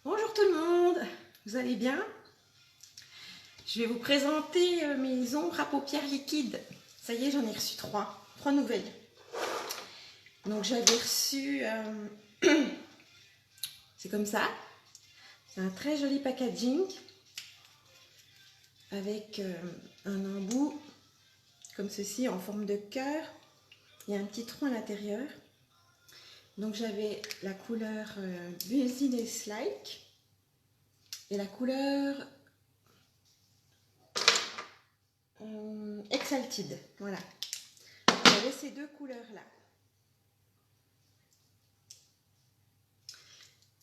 Bonjour tout le monde, vous allez bien? Je vais vous présenter mes ombres à paupières liquides. Ça y est, j'en ai reçu trois nouvelles. Donc j'avais reçu, c'est comme ça, c'est un très joli packaging avec un embout comme ceci en forme de cœur. Il y a un petit trou à l'intérieur. Donc j'avais la couleur Business Like et la couleur Exalted. Voilà. J'avais ces deux couleurs-là.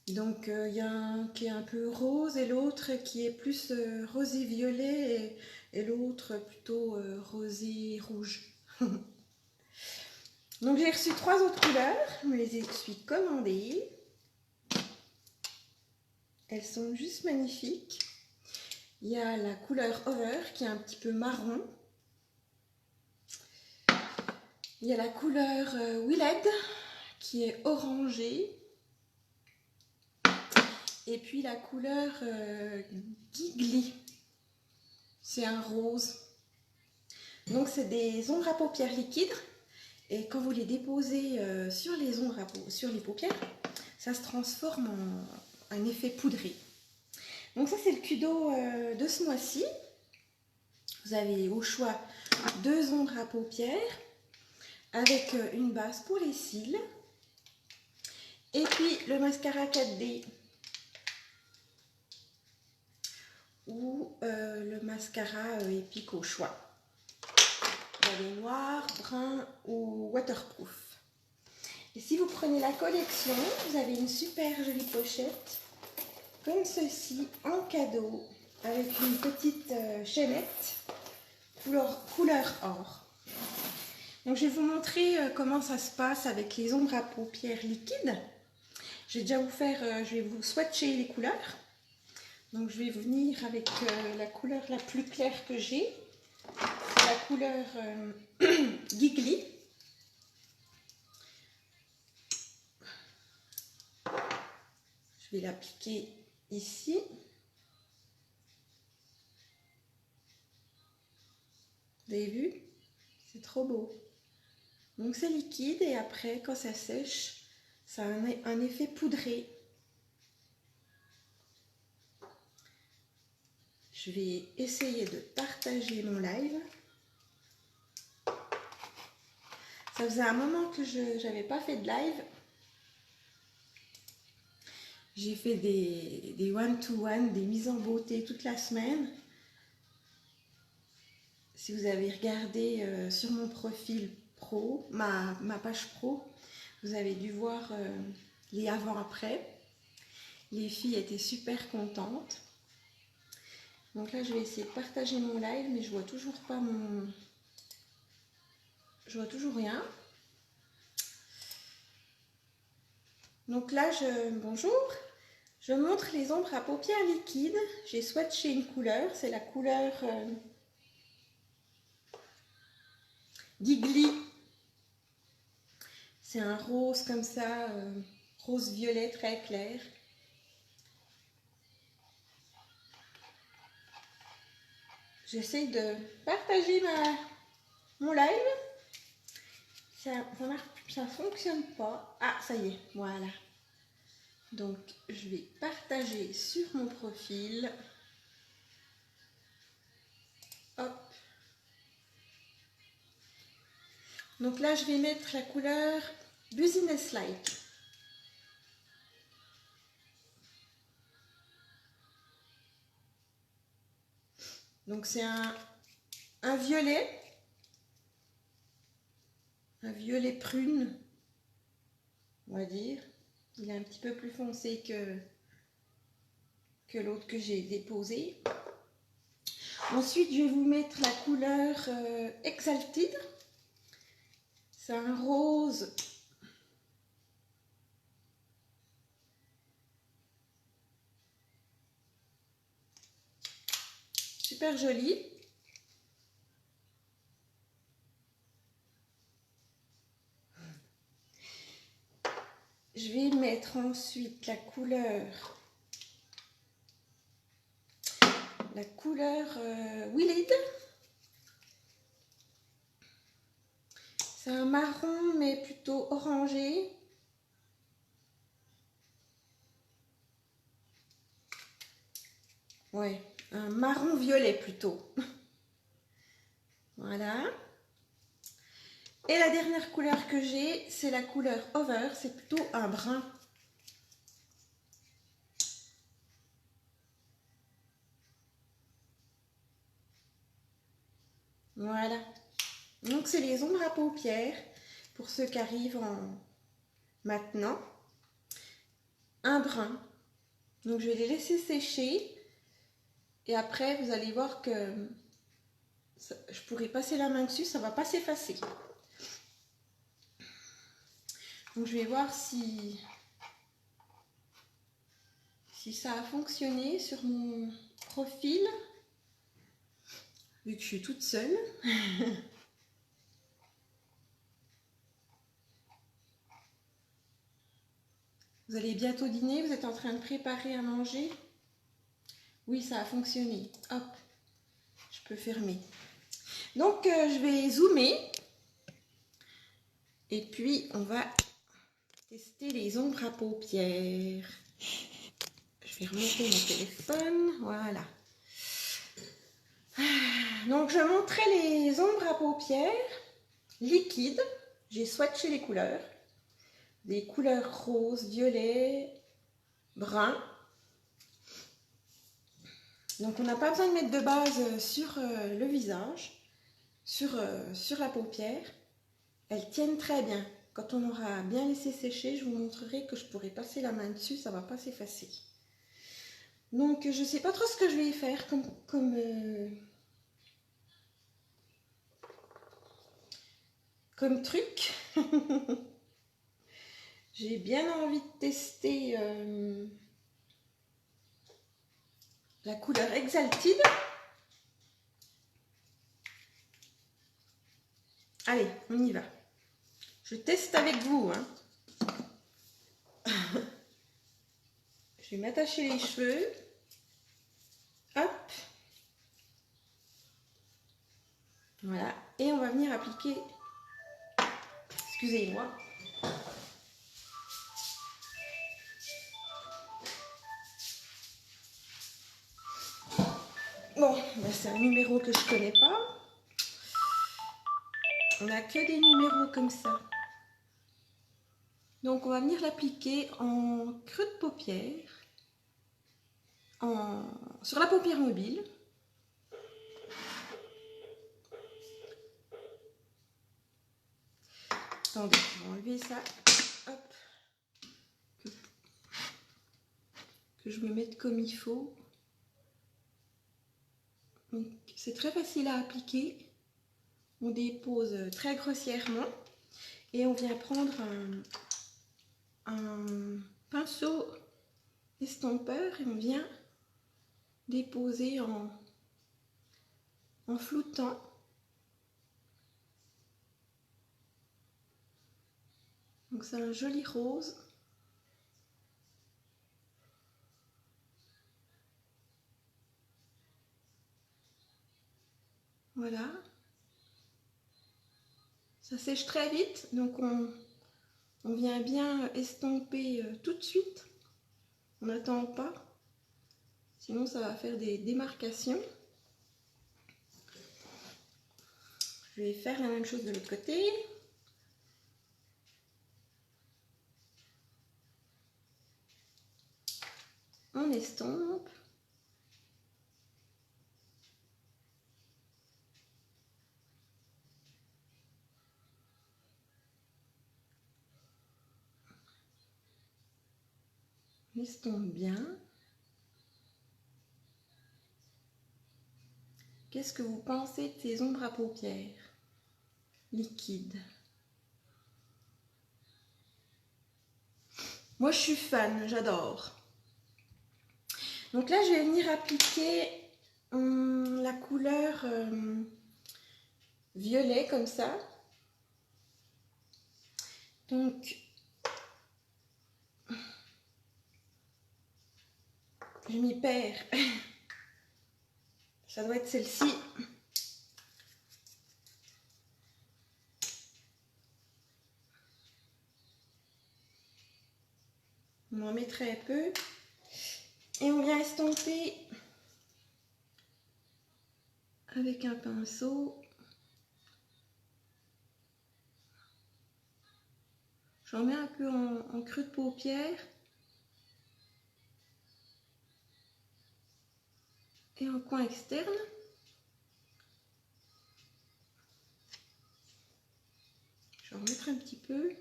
Donc il y a un qui est un peu rose et l'autre qui est plus rosé violet et l'autre plutôt rosé rouge. Donc j'ai reçu trois autres couleurs, je me les suis commandées. Elles sont juste magnifiques. Il y a la couleur Over qui est un petit peu marron. Il y a la couleur Willed qui est orangée. Et puis la couleur Giggly, c'est un rose. Donc c'est des ombres à paupières liquides. Et quand vous les déposez sur les ombres, sur les paupières, ça se transforme en un effet poudré. Donc ça c'est le Kudo de ce mois-ci. Vous avez au choix deux ombres à paupières avec une base pour les cils. Et puis le mascara 4D ou le mascara épique au choix. Vous avez noir, brun ou waterproof. Et si vous prenez la collection, vous avez une super jolie pochette comme ceci en cadeau avec une petite chaînette couleur or. Donc je vais vous montrer comment ça se passe avec les ombres à paupières liquides. Je vais déjà je vais vous swatcher les couleurs. Donc je vais venir avec la couleur la plus claire que j'ai. C'est la couleur Giggly. Je vais l'appliquer ici. Vous avez vu? C'est trop beau. Donc c'est liquide et après quand ça sèche, ça a un effet poudré. Je vais essayer de partager mon live. Ça faisait un moment que je n'avais pas fait de live. J'ai fait des one-to-one, des mises en beauté toute la semaine. Si vous avez regardé sur mon profil pro, ma page pro, vous avez dû voir les avant-après. Les filles étaient super contentes. Donc là, je vais essayer de partager mon live, mais je vois toujours pas mon... Je vois toujours rien. Donc là, bonjour. Je montre les ombres à paupières liquides. J'ai swatché une couleur, c'est la couleur Giggly. C'est un rose comme ça, rose violet très clair. J'essaye de partager mon live. Ça fonctionne pas. Ah, ça y est, voilà. Donc, je vais partager sur mon profil. Hop. Donc là, je vais mettre la couleur Business Like. Donc c'est un violet prune, on va dire. Il est un petit peu plus foncé que l'autre que j'ai déposé. Ensuite, je vais vous mettre la couleur Exalted. C'est un rose super joli. Je vais mettre ensuite la couleur la couleur Willed. C'est un marron mais plutôt orangé. Ouais, un marron violet plutôt. Voilà. Et la dernière couleur que j'ai, c'est la couleur Over, c'est plutôt un brun. Voilà. Donc c'est les ombres à paupières pour ceux qui arrivent en maintenant. Un brun. Donc je vais les laisser sécher et après vous allez voir que je pourrais passer la main dessus, ça va pas s'effacer. Donc je vais voir si ça a fonctionné sur mon profil, vu que je suis toute seule. Vous allez bientôt dîner, vous êtes en train de préparer à manger. Oui, ça a fonctionné. Hop, je peux fermer. Donc je vais zoomer et puis on va tester les ombres à paupières. Je vais remonter mon téléphone, voilà. Donc je montrais les ombres à paupières liquides. J'ai swatché les couleurs. Des couleurs rose, violet, brun. Donc on n'a pas besoin de mettre de base sur le visage, sur la paupière. Elles tiennent très bien. Quand on aura bien laissé sécher, je vous montrerai que je pourrai passer la main dessus, ça ne va pas s'effacer. Donc je ne sais pas trop ce que je vais y faire comme truc. J'ai bien envie de tester la couleur Exalted. Allez, on y va. Je teste avec vous. Hein. Je vais m'attacher les cheveux. Hop. Voilà. Et on va venir appliquer... Excusez-moi. Bon, ben c'est un numéro que je ne connais pas. On n'a que des numéros comme ça. Donc on va venir l'appliquer en creux de paupière, sur la paupière mobile. Attendez, je vais enlever ça. Hop. Que je me mette comme il faut. C'est très facile à appliquer. On dépose très grossièrement et on vient prendre un pinceau estompeur et on vient déposer en floutant. Donc c'est un joli rose. Voilà. Ça sèche très vite, donc on vient bien estomper tout de suite. On n'attend pas, sinon ça va faire des démarcations. Je vais faire la même chose de l'autre côté. On estompe. On estompe bien. Qu'est-ce que vous pensez de ces ombres à paupières liquides? Moi je suis fan, j'adore. Donc là je vais venir appliquer la couleur violet comme ça. Donc je m'y perds. Ça doit être celle-ci. On en met très peu. Et on vient estomper avec un pinceau. J'en mets un peu en creux de paupière. Et en coin externe. Je vais en remettre un petit peu.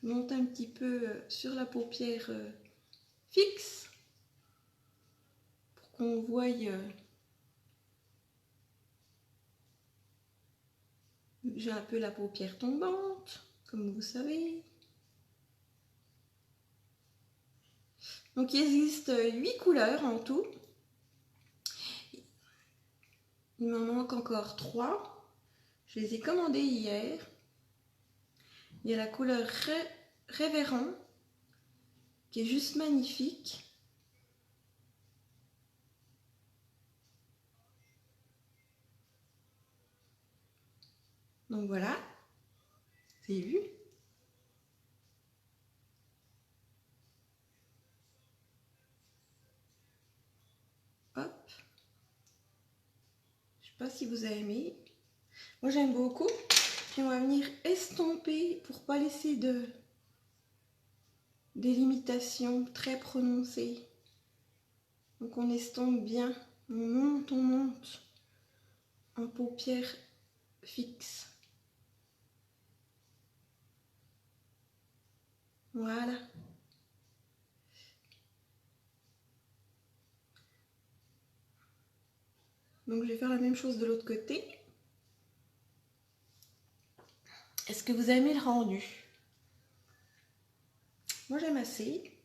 Je monte un petit peu sur la paupière fixe pour qu'on voie j'ai un peu la paupière tombante, comme vous savez. Donc il existe 8 couleurs en tout. Il m'en manque encore 3. Je les ai commandées hier. Il y a la couleur Révérend qui est juste magnifique. Donc voilà, vous avez vu? Hop. Je sais pas si vous avez aimé. Moi j'aime beaucoup. Puis on va venir estomper pour pas laisser des limitations très prononcées. Donc on estompe bien. On monte en paupière fixe. Voilà. Donc je vais faire la même chose de l'autre côté. Est-ce que vous aimez le rendu? Moi j'aime assez.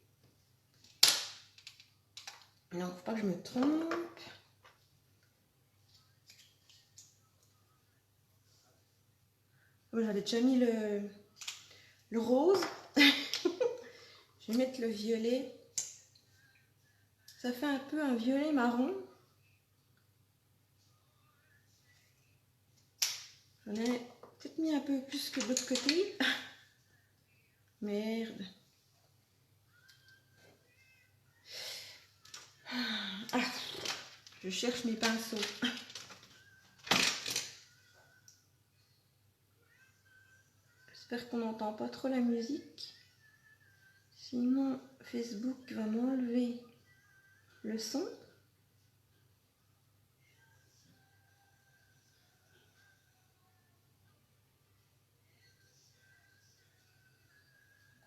Non, faut pas que je me trompe. J'avais déjà mis le rose. Je vais mettre le violet. Ça fait un peu un violet marron. J'en ai peut-être mis un peu plus que de l'autre côté. Merde. Ah, je cherche mes pinceaux. J'espère qu'on n'entend pas trop la musique. Sinon, Facebook va m'enlever le son.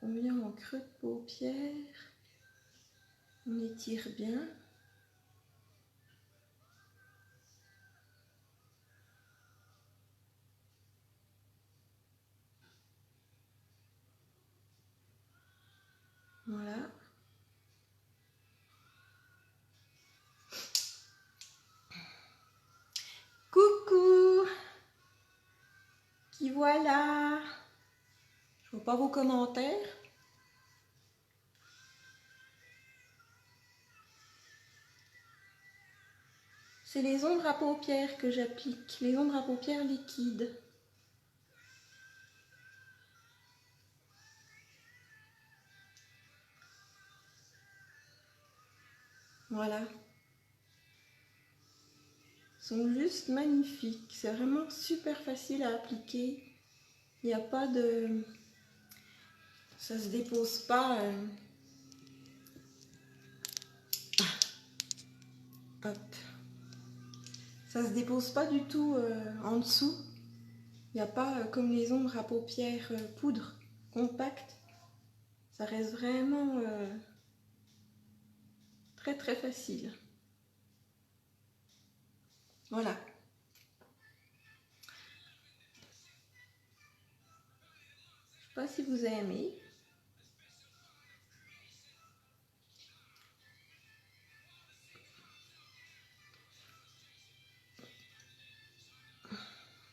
On vient en creux de paupière. On étire bien. Voilà. Coucou! Qui voilà? Je vois pas vos commentaires. C'est les ombres à paupières que j'applique, les ombres à paupières liquides. Voilà. Ils sont juste magnifiques. C'est vraiment super facile à appliquer. Il n'y a pas de... Ça se dépose pas. Hop. Ça se dépose pas du tout en dessous. Il n'y a pas comme les ombres à paupières poudre compactes. Ça reste vraiment très très facile. Voilà. Je sais pas si vous avez aimé.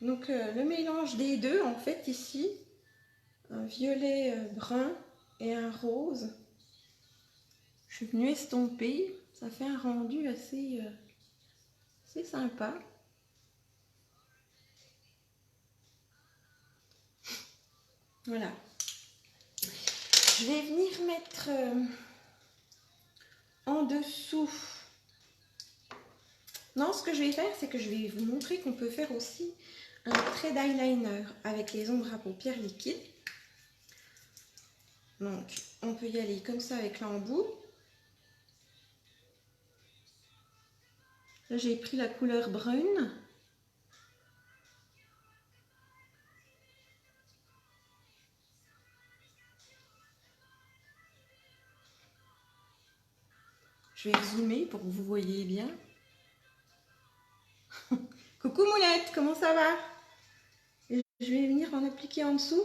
Donc le mélange des deux, en fait, ici, un violet brun et un rose. Je suis venue estomper, ça fait un rendu assez sympa. Voilà. Je vais venir mettre en dessous. Non, ce que je vais faire, c'est que je vais vous montrer qu'on peut faire aussi un trait d'eyeliner avec les ombres à paupières liquides. Donc, on peut y aller comme ça avec l'embout. Là, j'ai pris la couleur brune. Je vais zoomer pour que vous voyez bien. Coucou Moulette, comment ça va? Et je vais venir en appliquer en dessous.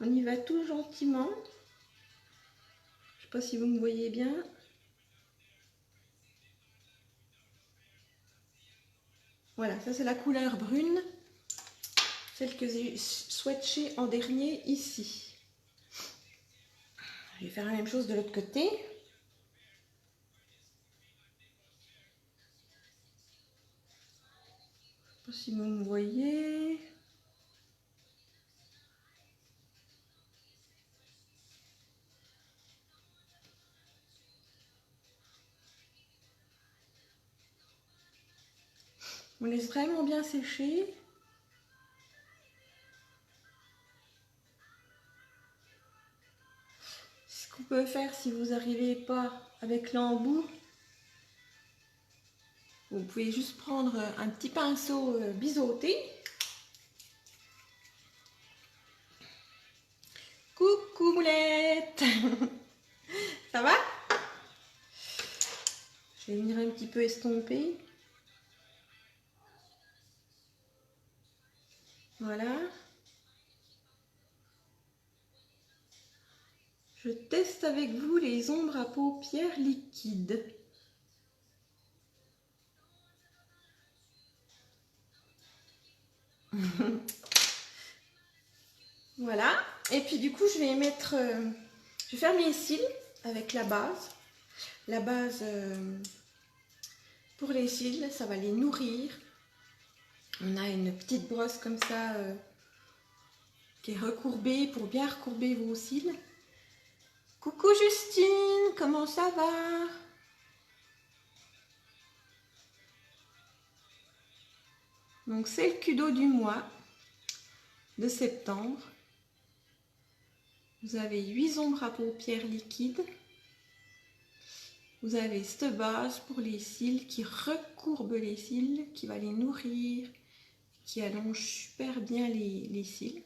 On y va tout gentiment. Je ne sais pas si vous me voyez bien. Voilà, ça c'est la couleur brune. Celle que j'ai swatchée en dernier ici. Je vais faire la même chose de l'autre côté. Je ne sais pas si vous me voyez. On laisse vraiment bien sécher. Ce qu'on peut faire si vous n'arrivez pas avec l'embout, vous pouvez juste prendre un petit pinceau biseauté. Coucou Moulette. Ça va? Je vais venir un petit peu estomper. Voilà. Je teste avec vous les ombres à paupières liquides. Voilà. Et puis du coup, je vais mettre... je vais faire mes cils avec la base. La base pour les cils, ça va les nourrir. On a une petite brosse comme ça qui est recourbée pour bien recourber vos cils. Coucou Justine, comment ça va? Donc c'est le Kudo du mois de septembre. Vous avez 8 ombres à paupières liquides. Vous avez cette base pour les cils qui recourbe les cils, qui va les nourrir, qui allonge super bien les cils.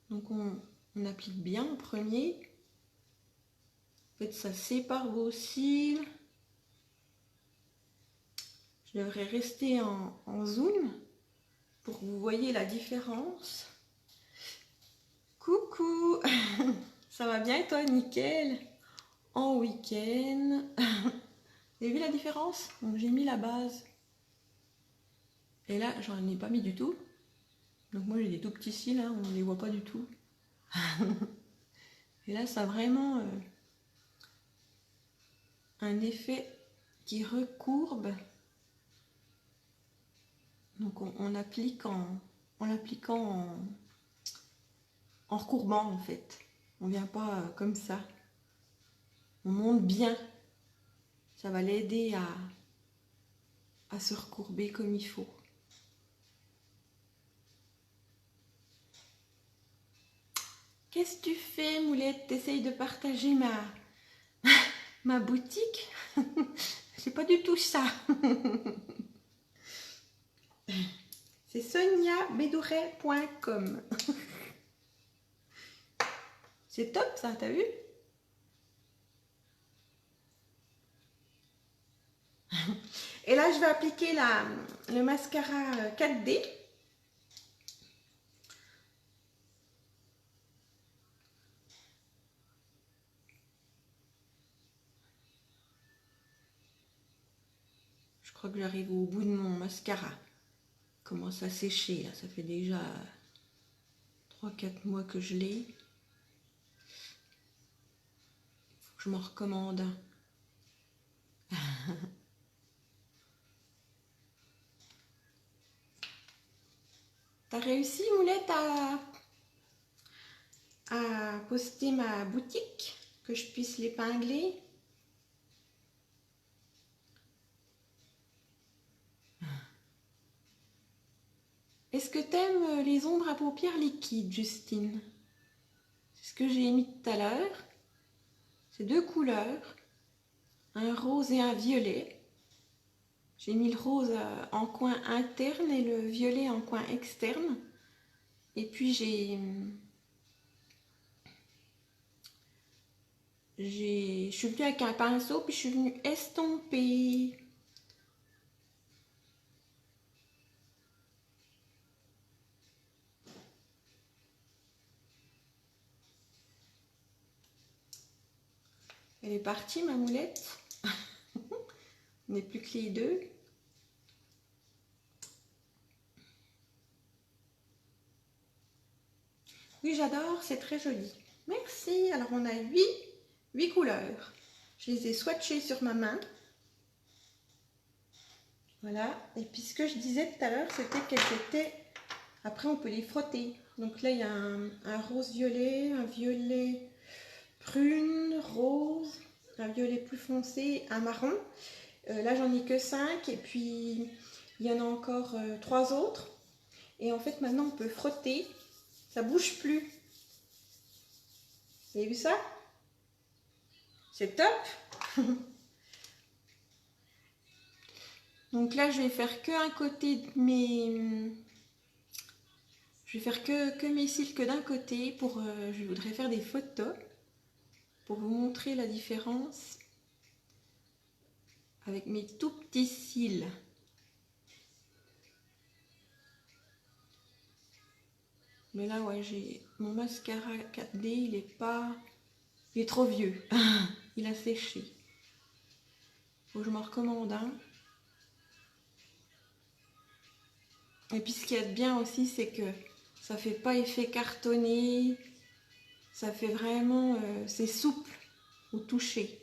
Donc on applique bien en premier. En fait, ça sépare vos cils. Je devrais rester en zoom pour que vous voyez la différence. Coucou. Ça va bien et toi? Nickel. En week-end. Vous avez vu la différence? Donc j'ai mis la base. Et là, j'en ai pas mis du tout. Donc moi j'ai des tout petits cils, hein, on ne les voit pas du tout. Et là, ça a vraiment un effet qui recourbe. Donc on applique en l'appliquant en recourbant en fait. On ne vient pas comme ça. On monte bien. Ça va l'aider à se recourber comme il faut. Qu'est-ce que tu fais, Moulette? T'essayes de partager ma boutique? C'est pas du tout ça. C'est soniabedouret.com. C'est top ça, t'as vu? Et là, je vais appliquer le mascara 4D. Je crois que j'arrive au bout de mon mascara. Il commence à sécher, là. Ça fait déjà 3-4 mois que je l'ai. Faut que je m'en recommande un. T'as réussi, Moulette, à poster ma boutique, que je puisse l'épingler? Est-ce que t'aimes les ombres à paupières liquides, Justine? C'est ce que j'ai mis tout à l'heure. C'est 2 couleurs, un rose et un violet. J'ai mis le rose en coin interne et le violet en coin externe. Et puis je suis venue avec un pinceau, puis je suis venue estomper. Elle est partie, ma Moulette. On n'est plus que les deux. Oui, j'adore, c'est très joli. Merci. Alors, on a 8 couleurs. Je les ai swatchées sur ma main. Voilà. Et puis, ce que je disais tout à l'heure, c'était qu'elles étaient... Après, on peut les frotter. Donc là, il y a un rose-violet, un violet prune, rose, un violet plus foncé, un marron. Là, j'en ai que 5. Et puis, il y en a encore 3 autres. Et en fait, maintenant, on peut frotter. Ça bouge plus. Vous avez vu ça? C'est top. Donc là, je vais faire que un côté de mes... Je vais faire que mes cils que d'un côté. Je voudrais faire des photos pour vous montrer la différence avec mes tout petits cils. Mais là, ouais, j'ai mon mascara 4D, il est trop vieux. Il a séché. Faut que je m'en recommande un. Et puis ce qu'il y a de bien aussi, c'est que ça fait pas effet cartonné. Ça fait vraiment... c'est souple au toucher.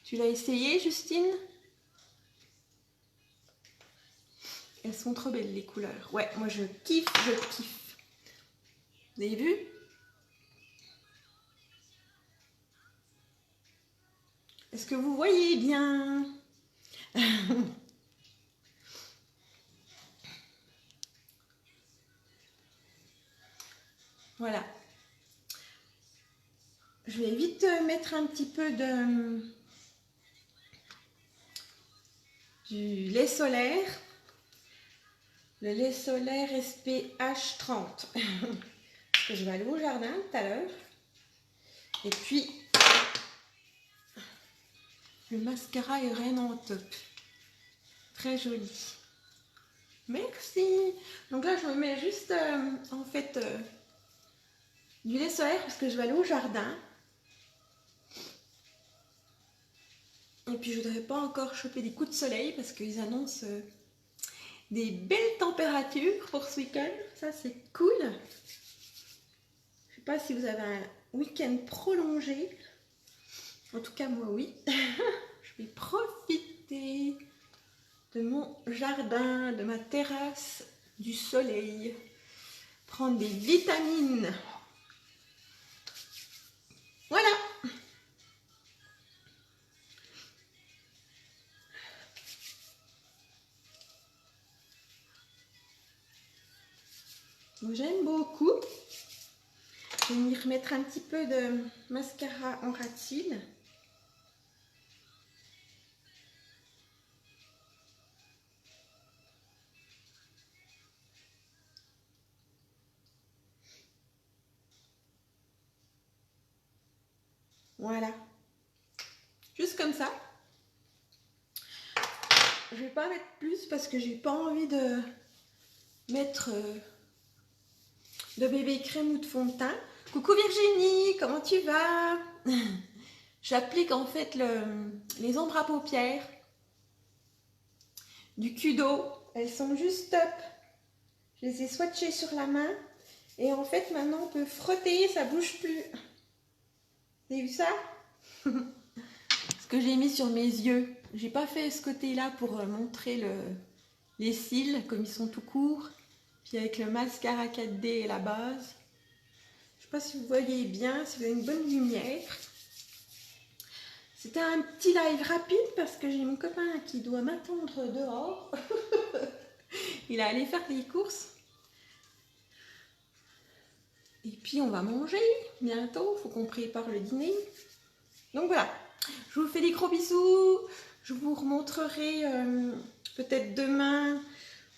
Tu l'as essayé, Justine? Elles sont trop belles, les couleurs. Ouais, moi je kiffe, je kiffe. Vous avez vu? Est-ce que vous voyez bien? Voilà. Je vais vite mettre un petit peu du lait solaire. Le lait solaire SPH 30. Parce que je vais aller au jardin tout à l'heure. Et puis, le mascara est vraiment top. Très joli. Merci. Donc là, je me mets juste, en fait, du lait solaire parce que je vais aller au jardin. Et puis, je voudrais pas encore choper des coups de soleil parce qu'ils annoncent des belles températures pour ce week-end. Ça, c'est cool. Je sais pas si vous avez un week-end prolongé. En tout cas, moi, oui. Je vais profiter de mon jardin, de ma terrasse, du soleil. Prendre des vitamines. Voilà. J'aime beaucoup. Je vais m'y remettre un petit peu de mascara en rat-cils. Voilà. Juste comme ça. Je vais pas mettre plus parce que j'ai pas envie de mettre de bébé crème ou de fond de teint. Coucou Virginie, comment tu vas? J'applique en fait les ombres à paupières du Kudo. Elles sont juste top. Je les ai swatchées sur la main. Et en fait, maintenant, on peut frotter, ça bouge plus. Vous avez vu ça? Ce que j'ai mis sur mes yeux. J'ai pas fait ce côté-là pour montrer les cils, comme ils sont tout courts. Puis avec le mascara 4D et la base. Je sais pas si vous voyez bien, si vous avez une bonne lumière. C'était un petit live rapide parce que j'ai mon copain qui doit m'attendre dehors. Il est allé faire des courses. Et puis on va manger bientôt, il faut qu'on prépare le dîner. Donc voilà, je vous fais des gros bisous. Je vous remontrerai peut-être demain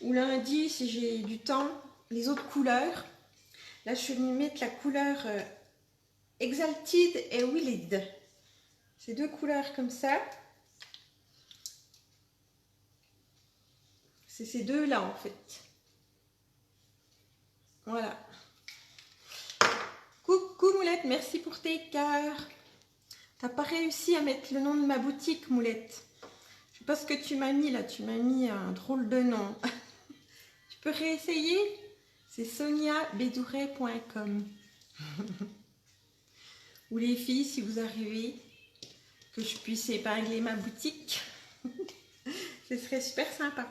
ou lundi si j'ai du temps les autres couleurs. Là je suis venue mettre la couleur Exalted et Willed. Ces deux couleurs comme ça. C'est ces deux là en fait. Voilà. Coucou Moulette, merci pour tes cœurs. T'as pas réussi à mettre le nom de ma boutique, Moulette. Je sais pas ce que tu m'as mis là, tu m'as mis un drôle de nom. Tu peux réessayer? C'est soniabedouret.com. Ou les filles, si vous arrivez, que je puisse épingler ma boutique. Ce serait super sympa.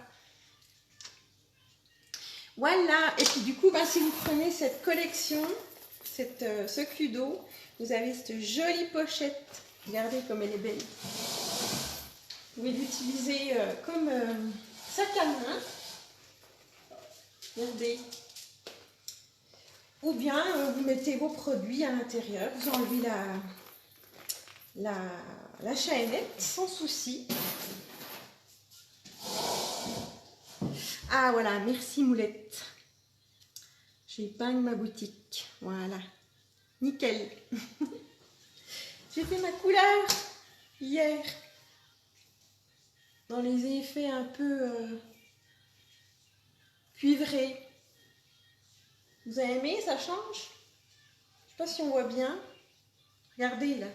Voilà, et puis du coup, si vous prenez cette collection, ce Kudo, vous avez cette jolie pochette. Regardez comme elle est belle. Vous pouvez l'utiliser comme sac à main. Regardez. Ou bien vous mettez vos produits à l'intérieur. Vous enlevez la chaînette sans souci. Ah voilà, merci Moulette. J'épingle ma boutique. Voilà. Nickel. J'ai fait ma couleur hier. Dans les effets un peu cuivrés. Vous avez aimé? Ça change? Je sais pas si on voit bien. Regardez là.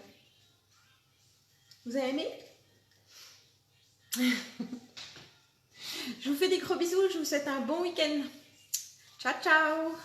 Vous avez aimé? Je vous fais des gros bisous. Je vous souhaite un bon week-end. Ciao, ciao!